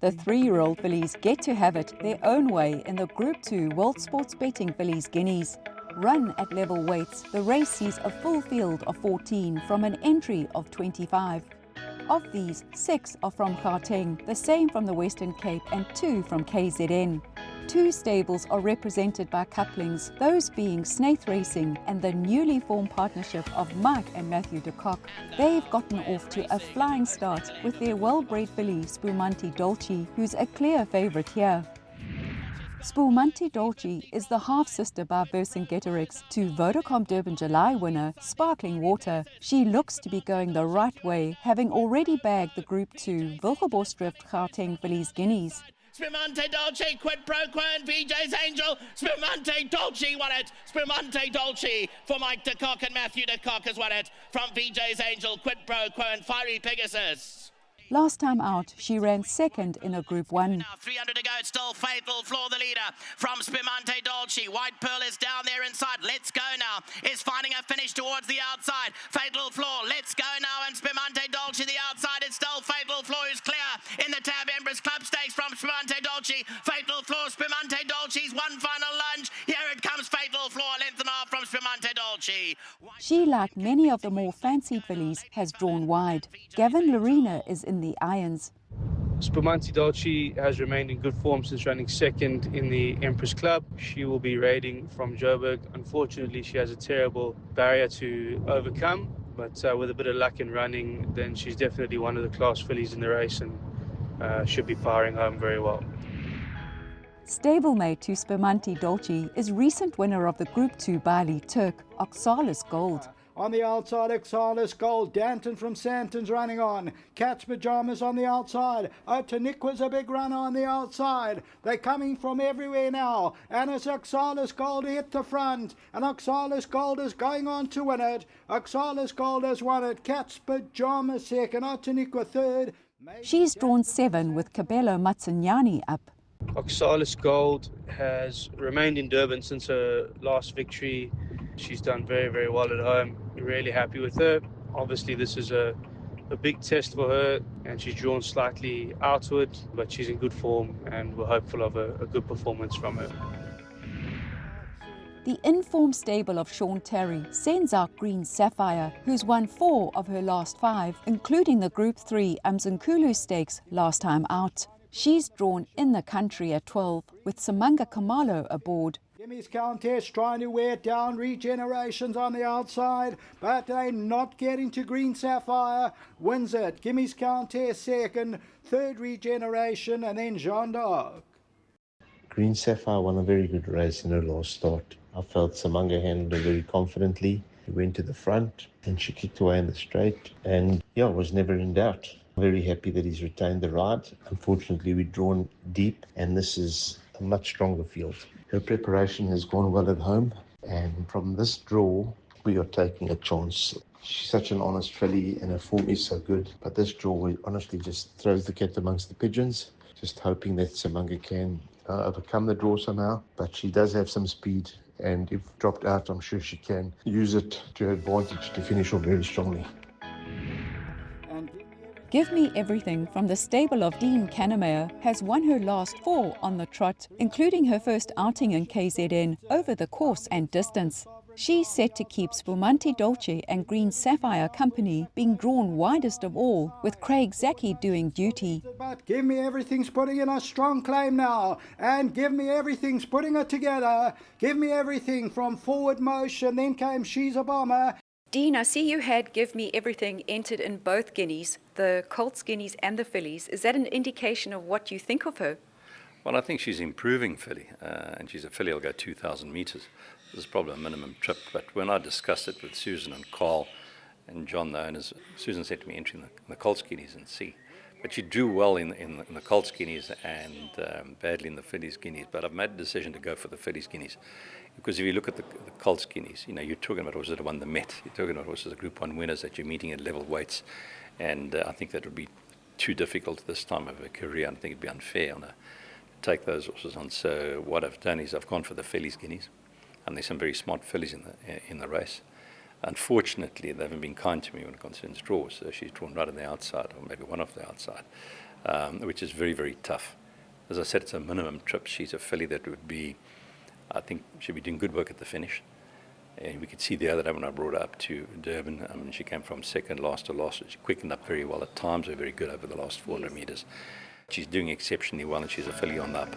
The 3-year-old fillies get to have it their own way in the Group 2 World Sports Betting Fillies Guineas. Run at level weights, the race sees a full field of 14 from an entry of 25. Of these, 6 are from Gauteng, the same from the Western Cape, and 2 from KZN. 2 stables are represented by couplings, those being Snaith Racing and the newly formed partnership of Mike and Mathew de Kock. They've gotten off to a flying start with their well-bred filly Spumanti Doli, who's a clear favourite here. Spumanti Doli is the half-sister by Vercingetorix to Vodacom Durban July winner Sparkling Water. She looks to be going the right way, having already bagged the Group 2 Wilgeborstrift Gauteng Fillies Guineas. Spumante Dolce, quid pro quo, and VJ's Angel. Spumante Dolce won it. Spumante Dolce for Mike de Kock, and Mathew de Kock has won it from VJ's Angel, quid pro quo, and Fiery Pegasus. Last time out, she ran second in a Group 1. Now 300 to go, it's still Fatal Floor the leader from Spumante Dolce. White Pearl is down there inside. Let's Go Now is finding a finish towards the outside. Fatal Floor, Let's Go Now, and Spumante Dolce the outside. It's still Fatal Floor who's clear in the Tab Empress Club Stakes from Spumante Dolce. Fatal Floor, Spumante Dolce's one final lunge. Here it comes, Fatal Floor, a length and a half from Spumante Dolce. She, like many of the more fancied fillies, has drawn wide. Gavin Lorena is in the irons. Spumanti Doli has remained in good form since running second in the Empress Club. She will be raiding from Joburg. Unfortunately, she has a terrible barrier to overcome, but with a bit of luck in running, then she's definitely one of the class fillies in the race and should be powering home very well. Stablemate to Spumanti Doli is recent winner of the Group 2 Bali Turk, Oxales Gold. On the outside, Oxales Gold. Danton from Santon's running on. Cat's Pajamas on the outside. Otanikwa's a big runner on the outside. They're coming from everywhere now. And it's Oxales Gold hit the front. And Oxales Gold is going on to win it. Oxales Gold has won it. Cat's Pajamas second. Otanikwa third. She's drawn 7 with Kabelo Matsinyani up. Oxales Gold has remained in Durban since her last victory. She's done very, very well at home. We're really happy with her. Obviously, this is a big test for her, and she's drawn slightly outward, but she's in good form, and we're hopeful of a good performance from her. The informed stable of Sean Tarry sends out Green Sapphire, who's won 4 of her last 5, including the Group 3 Mzimkhulu Stakes last time out. She's drawn in the country at 12, with Samanga Kamalo aboard. Gimmy's Countess trying to wear it down. Regenerations on the outside, but they're not getting to Green Sapphire. Wins it. Gimmy's Countess second, third Regeneration, and then Jean d'Arc. Green Sapphire won a very good race in her last start. I felt Samanga handled her very confidently. She went to the front and she kicked away in the straight, and was never in doubt. Very happy that he's retained the ride. Unfortunately, we've drawn deep, and this is a much stronger field. Her preparation has gone well at home, and from this draw, we are taking a chance. She's such an honest filly, and her form is so good. But this draw honestly just throws the cat amongst the pigeons. Just hoping that Samanga can overcome the draw somehow. But she does have some speed, and if dropped out, I'm sure she can use it to her advantage to finish off very strongly. Give Me Everything from the stable of Dean Kannemeyer has won her last 4 on the trot, including her first outing in KZN over the course and distance. She's set to keep Spumanti Doli and Green Sapphire company, being drawn widest of all, with Craig Zaki doing duty. But Give Me Everything's putting in a strong claim now, and Give Me Everything's putting it together. Give Me Everything from forward motion, then came She's a Bomber. Dean, I see you had Give Me Everything entered in both guineas, the Colts guineas and the fillies. Is that an indication of what you think of her? Well, I think she's improving filly, and she's a filly who'll go 2,000 metres. This is probably a minimum trip, but when I discussed it with Susan and Carl and John, the owners, Susan said to me entering the Colts guineas and see. But she drew well in the Colts guineas and badly in the Fillies Guineas. But I've made a decision to go for the Fillies Guineas. Because if you look at the Colts Guineas, you're talking about horses that won the Met. You're talking about horses, the Group 1 winners that you're meeting at level weights. And I think that would be too difficult this time of her career. I think it'd be unfair on her to take those horses on. So what I've done is I've gone for the Fillies Guineas. And there's some very smart fillies in the race. Unfortunately, they haven't been kind to me when it concerns draws. So she's drawn right on the outside, or maybe one off the outside. which is very, very tough. As I said, it's a minimum trip. She's a filly that would be, I think, she'll be doing good work at the finish. And we could see the other day when I brought her up to Durban, she came from second, last to last. She quickened up very well at times, were very good over the last 400 metres. She's doing exceptionally well, and she's a filly on the up.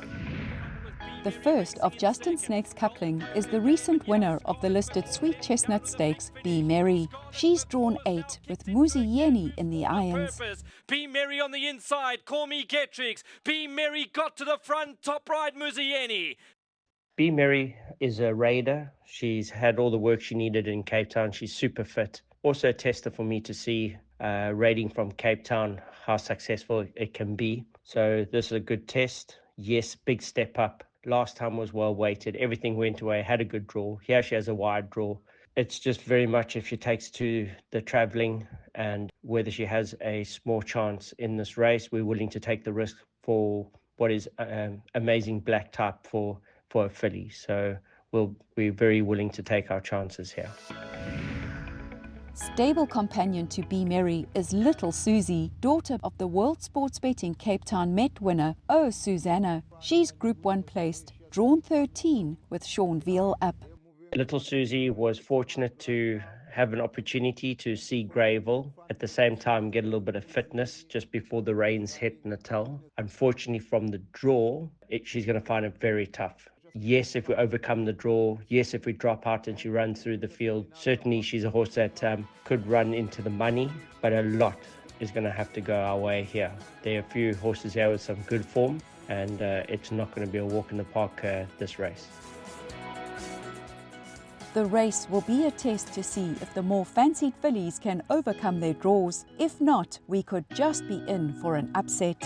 The first of Justin Snaith's coupling is the recent winner of the listed Sweet Chestnut Stakes, Be Merry. She's drawn 8 with Muzieni in the irons. Be Merry on the inside, call me Getrix. Be Merry got to the front, top right Muzieni. Be Merry is a raider. She's had all the work she needed in Cape Town. She's super fit. Also a tester for me to see raiding from Cape Town, how successful it can be. So this is a good test. Yes, big step up. Last time was well weighted. Everything went away, had a good draw. Here she has a wide draw. It's just very much if she takes to the travelling and whether she has a small chance in this race, we're willing to take the risk for what is amazing black type for a filly. So we're very willing to take our chances here. Stable companion to Be Merry is little Suzie, daughter of the World Sports Betting Cape Town Met winner, Oh Susanna. She's Group 1 placed, drawn 13 with Sean Veal up. Little Susie was fortunate to have an opportunity to see Greyville, at the same time get a little bit of fitness just before the rains hit Natal. Unfortunately, from the draw, she's going to find it very tough. Yes, if we overcome the draw, yes, if we drop out and she runs through the field, certainly she's a horse that could run into the money, but a lot is going to have to go our way here. There are a few horses here with some good form, and it's not going to be a walk in the park this race. The race will be a test to see if the more fancied fillies can overcome their draws. If not, we could just be in for an upset.